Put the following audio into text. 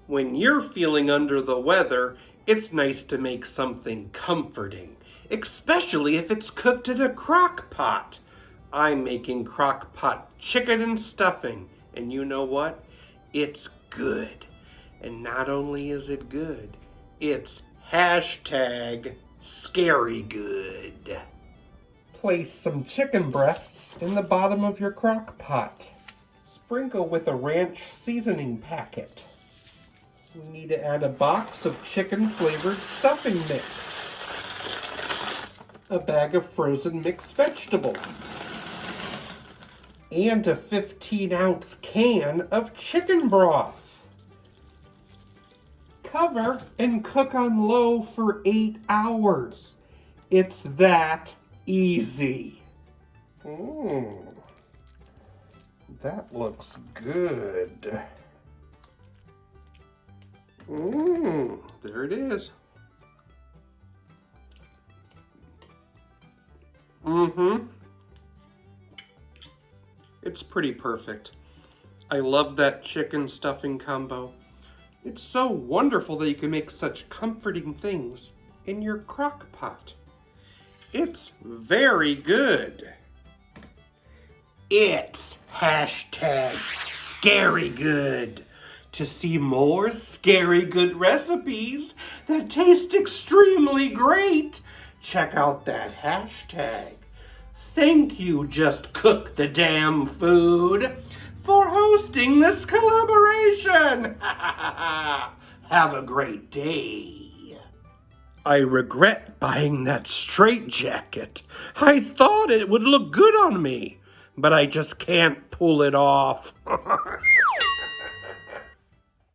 When you're feeling under the weather, it's nice to make something comforting, especially if it's cooked in a crock pot. I'm making crock pot chicken and stuffing, and you know what? It's good. And not only is it good, it's hashtag scary good. Place some chicken breasts in the bottom of your crock pot. Sprinkle with a ranch seasoning packet. We need to add a box of chicken-flavored stuffing mix, a bag of frozen mixed vegetables, and a 15-ounce can of chicken broth. Cover and cook on low for 8 hours. It's that easy. That looks good. There it is. It's pretty perfect. I love that chicken stuffing combo. It's so wonderful that you can make such comforting things in your crock pot. It's very good. It's hashtag scary good. To see more scary good recipes that taste extremely great, check out that hashtag. Thank you, Just Cook the Damn Food, for hosting this collaboration. Have a great day. I regret buying that straitjacket. I thought it would look good on me, but I just can't pull it off.